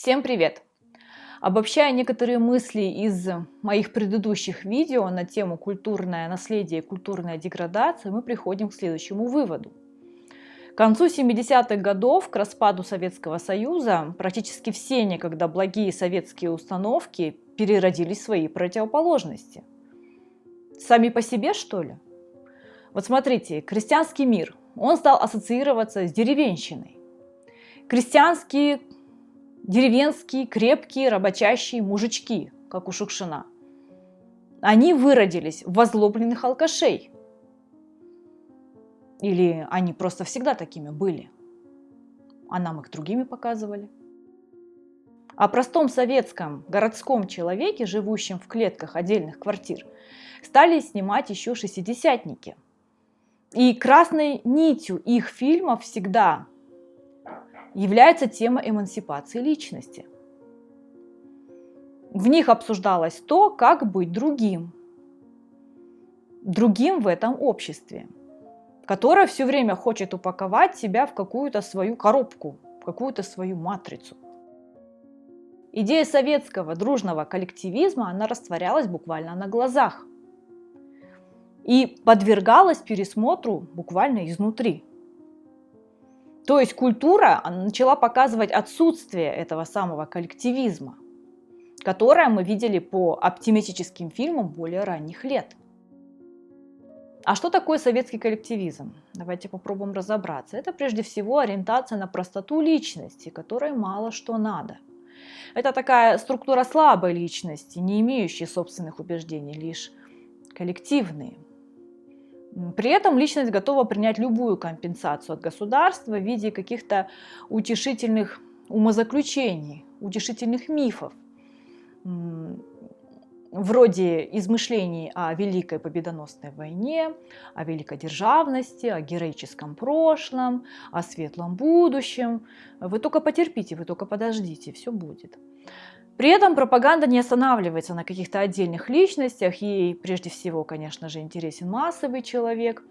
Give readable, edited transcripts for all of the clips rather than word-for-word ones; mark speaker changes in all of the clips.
Speaker 1: Всем привет! Обобщая некоторые мысли из моих предыдущих видео на тему культурное наследие и культурная деградация, мы приходим к следующему выводу. К концу 70-х годов, к распаду Советского Союза, практически все некогда благие советские установки переродились в свои противоположности. Сами по себе, что ли? Вот смотрите, крестьянский мир, он стал ассоциироваться с деревенщиной. Крестьянские деревенские, крепкие, работящие мужички, как у Шукшина. Они выродились в возлюбленных алкашей. Или они просто всегда такими были, а нам их другими показывали. О простом советском городском человеке, живущем в клетках отдельных квартир, стали снимать еще шестидесятники. И красной нитью их фильмов всегда является тема эмансипации личности. В них обсуждалось то, как быть другим в этом обществе, которое все время хочет упаковать себя в какую-то свою коробку, в какую-то свою матрицу. Идея советского дружного коллективизма, она растворялась буквально на глазах и подвергалась пересмотру буквально изнутри. То есть культура начала показывать отсутствие этого самого коллективизма, которое мы видели по оптимистическим фильмам более ранних лет. А что такое советский коллективизм? Давайте попробуем разобраться. Это прежде всего ориентация на простоту личности, которой мало что надо. Это такая структура слабой личности, не имеющей собственных убеждений, лишь коллективные. При этом личность готова принять любую компенсацию от государства в виде каких-то утешительных умозаключений, утешительных мифов, вроде измышлений о великой победоносной войне, о великодержавности, о героическом прошлом, о светлом будущем. Вы только потерпите, вы только подождите, все будет. При этом пропаганда не останавливается на каких-то отдельных личностях. Ей прежде всего, конечно же, интересен массовый человек.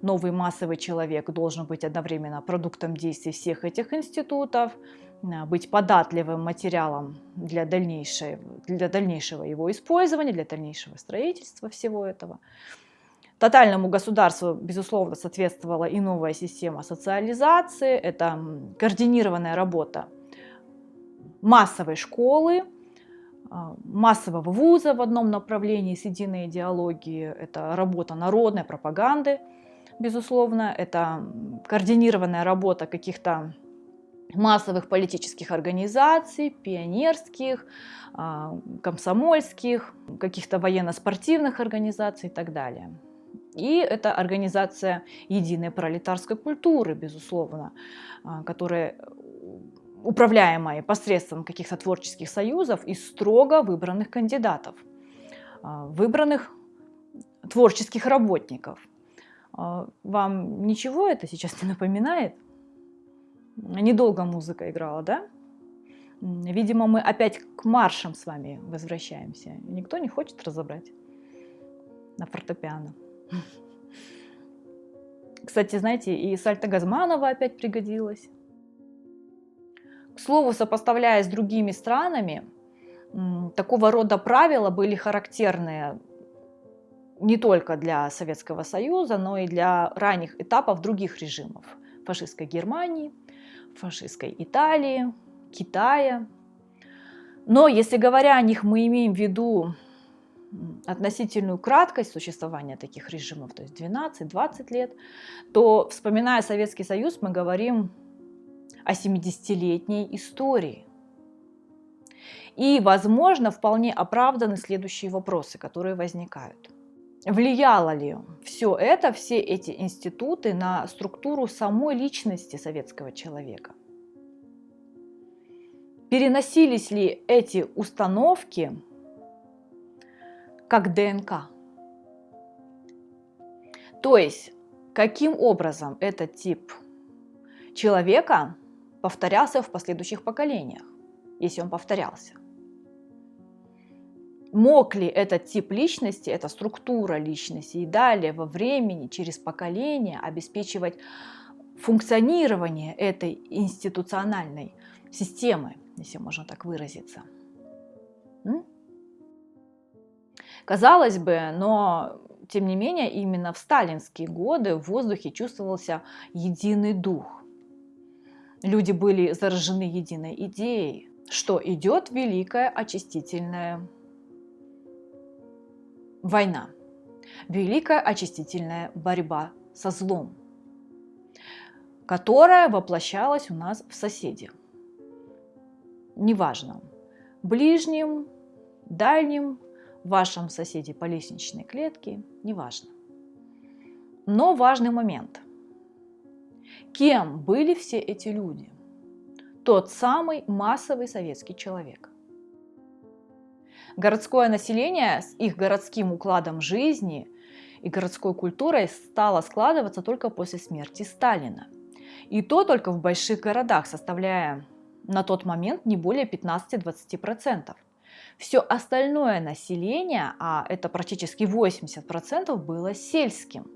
Speaker 1: Новый массовый человек должен быть одновременно продуктом действий всех этих институтов, быть податливым материалом для дальнейшего его использования, для дальнейшего строительства всего этого. Тотальному государству, безусловно, соответствовала и новая система социализации. Это координированная работа массовой школы, массового вуза в одном направлении с единой идеологией. Это работа народной пропаганды, безусловно. Это координированная работа каких-то массовых политических организаций, пионерских, комсомольских, каких-то военно-спортивных организаций и так далее. И это организация единой пролетарской культуры, безусловно, которая управляемая посредством каких-то творческих союзов из строго выбранных кандидатов, выбранных творческих работников. Вам ничего это сейчас не напоминает? Недолго музыка играла, да? Видимо, мы опять к маршам с вами возвращаемся. Никто не хочет разобрать на фортепиано. Кстати, знаете, и сальто Газманова опять пригодилась. К слову, сопоставляя с другими странами, такого рода правила были характерны не только для Советского Союза, но и для ранних этапов других режимов. Фашистской Германии, фашистской Италии, Китая. Но если говоря о них, мы имеем в виду относительную краткость существования таких режимов, то есть 12-20 лет, то, вспоминая Советский Союз, мы говорим о 70-летней истории. И, возможно, вполне оправданы следующие вопросы, которые возникают. Влияло ли все эти институты на структуру самой личности советского человека? Переносились ли эти установки как ДНК? То есть, каким образом этот тип человека повторялся в последующих поколениях, если он повторялся? Мог ли этот тип личности, эта структура личности и далее во времени, через поколения обеспечивать функционирование этой институциональной системы, если можно так выразиться. М? Казалось бы, но тем не менее именно в сталинские годы в воздухе чувствовался единый дух. Люди были заражены единой идеей, что идет Великая Очистительная война, Великая Очистительная борьба со злом, которая воплощалась у нас в соседе. Неважно, ближнем, дальнем, вашем соседе по лестничной клетке, неважно. Но важный момент. Кем были все эти люди? Тот самый массовый советский человек. Городское население с их городским укладом жизни и городской культурой стало складываться только после смерти Сталина. И то только в больших городах, составляя на тот момент не более 15-20%. Все остальное население, а это практически 80%, было сельским.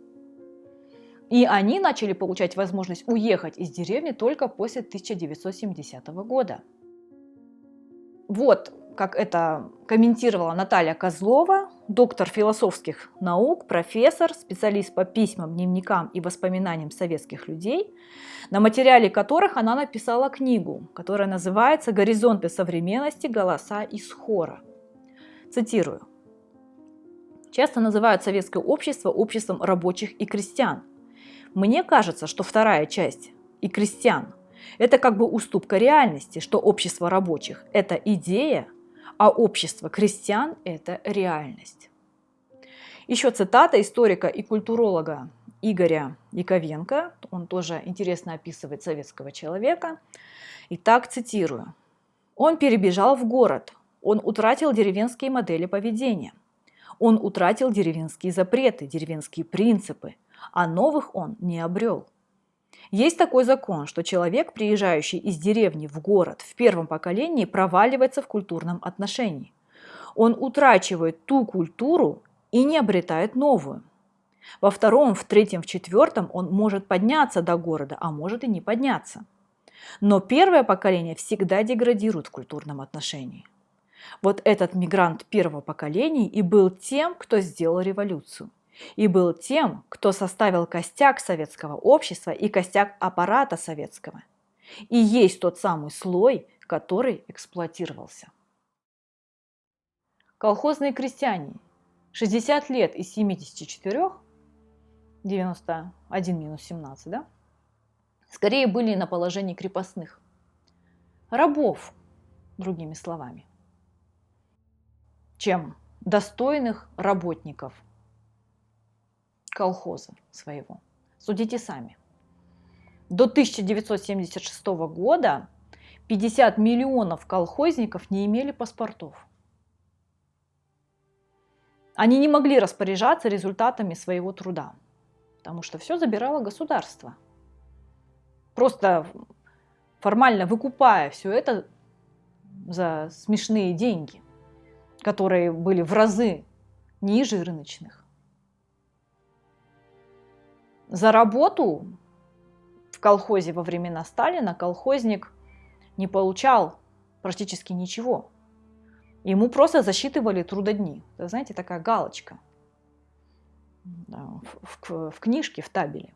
Speaker 1: И они начали получать возможность уехать из деревни только после 1970 года. Вот как это комментировала Наталья Козлова, доктор философских наук, профессор, специалист по письмам, дневникам и воспоминаниям советских людей, на материале которых она написала книгу, которая называется «Горизонты современности. Голоса из хора». Цитирую. «Часто называют советское общество обществом рабочих и крестьян. Мне кажется, что вторая часть и крестьян – это как бы уступка реальности, что общество рабочих – это идея, а общество крестьян – это реальность». Еще цитата историка и культуролога Игоря Яковенко, он тоже интересно описывает советского человека. Итак, цитирую. «Он перебежал в город, он утратил деревенские модели поведения, он утратил деревенские запреты, деревенские принципы, а новых он не обрел. Есть такой закон, что человек, приезжающий из деревни в город в первом поколении, проваливается в культурном отношении. Он утрачивает ту культуру и не обретает новую. Во втором, в третьем, в четвертом он может подняться до города, а может и не подняться. Но первое поколение всегда деградирует в культурном отношении. Вот этот мигрант первого поколения и был тем, кто сделал революцию. И был тем, кто составил костяк советского общества и костяк аппарата советского. И есть тот самый слой, который эксплуатировался». Колхозные крестьяне 60 лет из 74, 91 минус 17, да? Скорее были на положении крепостных. Рабов, другими словами, чем достойных работников колхоза своего. Судите сами. До 1976 года 50 миллионов колхозников не имели паспортов. Они не могли распоряжаться результатами своего труда, потому что все забирало государство. Просто формально выкупая все это за смешные деньги, которые были в разы ниже рыночных. За работу в колхозе во времена Сталина колхозник не получал практически ничего. Ему просто засчитывали трудодни. Это, знаете, такая галочка в книжке, в табеле.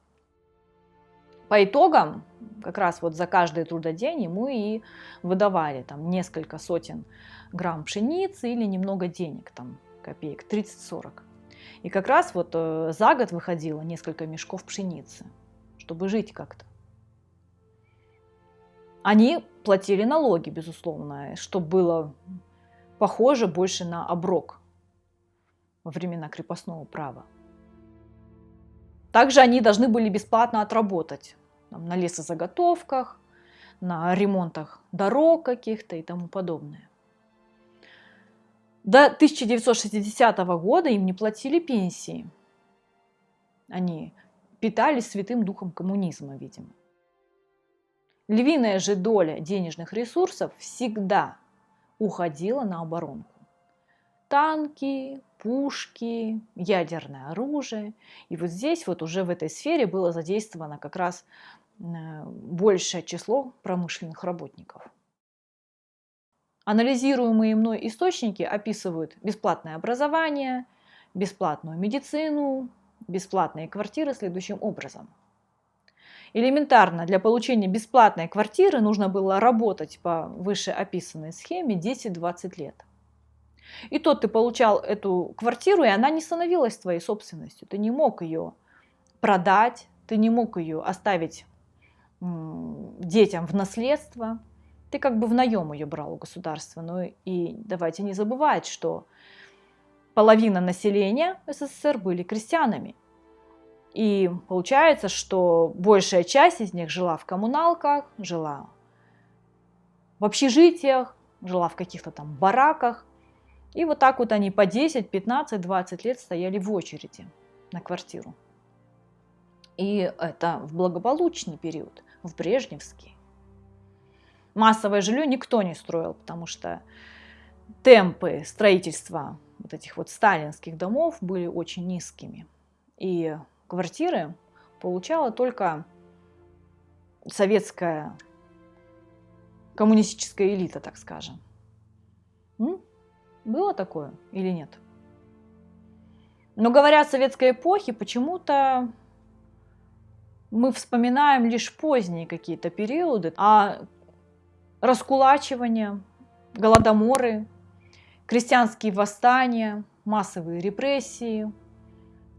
Speaker 1: По итогам, как раз вот за каждый трудодень ему и выдавали там несколько сотен грамм пшеницы или немного денег, там копеек 30-40. И как раз вот за год выходило несколько мешков пшеницы, чтобы жить как-то. Они платили налоги, безусловно, что было похоже больше на оброк во времена крепостного права. Также они должны были бесплатно отработать там, на лесозаготовках, на ремонтах дорог каких-то и тому подобное. До 1960 года им не платили пенсии. Они питались святым духом коммунизма, видимо. Львиная же доля денежных ресурсов всегда уходила на оборонку. Танки, пушки, ядерное оружие. И вот здесь вот уже в этой сфере было задействовано как раз большее число промышленных работников. Анализируемые мной источники описывают бесплатное образование, бесплатную медицину, бесплатные квартиры следующим образом. Элементарно, для получения бесплатной квартиры нужно было работать по вышеописанной схеме 10-20 лет. И то ты получал эту квартиру, и она не становилась твоей собственностью. Ты не мог ее продать, ты не мог ее оставить детям в наследство. Ты как бы в наем ее брал у государства. Ну и давайте не забывать, что половина населения СССР были крестьянами. И получается, что большая часть из них жила в коммуналках, жила в общежитиях, жила в каких-то там бараках. И вот так вот они по 10, 15, 20 лет стояли в очереди на квартиру. И это в благополучный период, в брежневский. Массовое жилье никто не строил, потому что темпы строительства вот этих вот сталинских домов были очень низкими. И квартиры получала только советская коммунистическая элита, так скажем. Было такое или нет? Но говоря о советской эпохе, почему-то мы вспоминаем лишь поздние какие-то периоды, а раскулачивания, голодоморы, крестьянские восстания, массовые репрессии,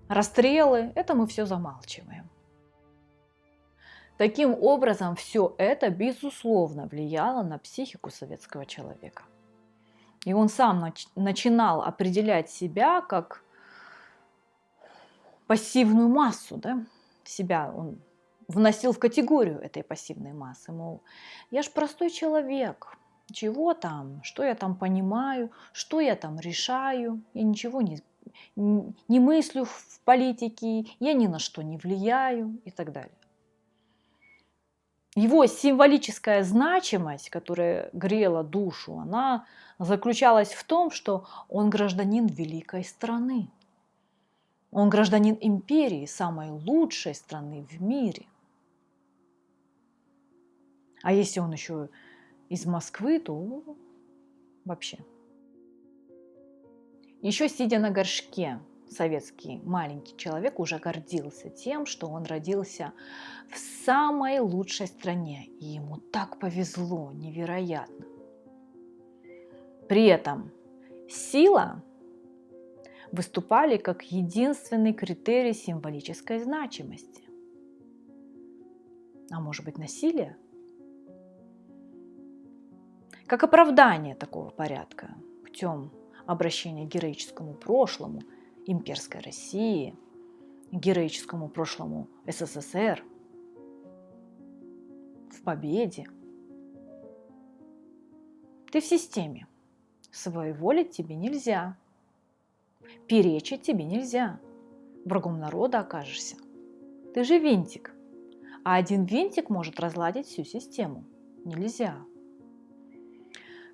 Speaker 1: расстрелы – это мы все замалчиваем. Таким образом, все это, безусловно, влияло на психику советского человека. И он сам начинал определять себя как пассивную массу, да? Себя он вносил в категорию этой пассивной массы, мол, я ж простой человек, чего там, что я там понимаю, что я там решаю, я ничего не мыслю в политике, я ни на что не влияю и так далее. Его символическая значимость, которая грела душу, она заключалась в том, что он гражданин великой страны. Он гражданин империи, самой лучшей страны в мире. А если он еще из Москвы, то вообще. Еще сидя на горшке, советский маленький человек уже гордился тем, что он родился в самой лучшей стране. И ему так повезло, невероятно. При этом сила выступали как единственный критерий символической значимости. А может быть, насилие? Как оправдание такого порядка путем обращения к героическому прошлому имперской России, героическому прошлому СССР в победе. Ты в системе. Своеволить тебе нельзя. Перечить тебе нельзя. Врагом народа окажешься. Ты же винтик. А один винтик может разладить всю систему. Нельзя.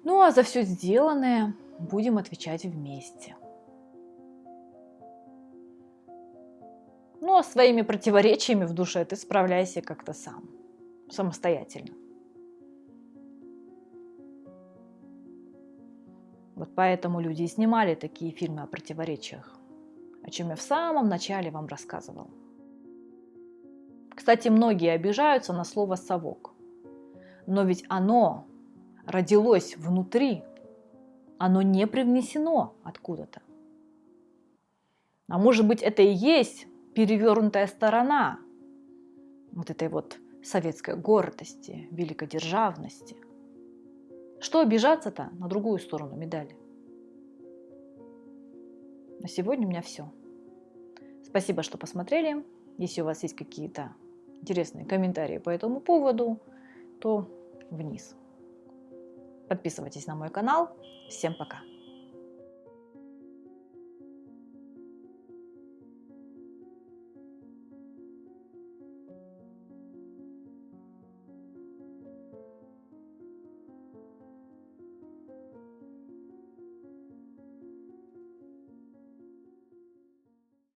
Speaker 1: Ну а за все сделанное будем отвечать вместе. Ну а своими противоречиями в душе ты справляйся как-то сам, самостоятельно. Вот поэтому люди и снимали такие фильмы о противоречиях, о чем я в самом начале вам рассказывала. Кстати, многие обижаются на слово «совок». Но ведь оно родилось внутри, оно не привнесено откуда-то. А может быть, это и есть перевернутая сторона вот этой вот советской гордости, великодержавности. Что обижаться-то на другую сторону медали? На сегодня у меня все. Спасибо, что посмотрели. Если у вас есть какие-то интересные комментарии по этому поводу, то вниз. Подписывайтесь на мой канал. Всем пока!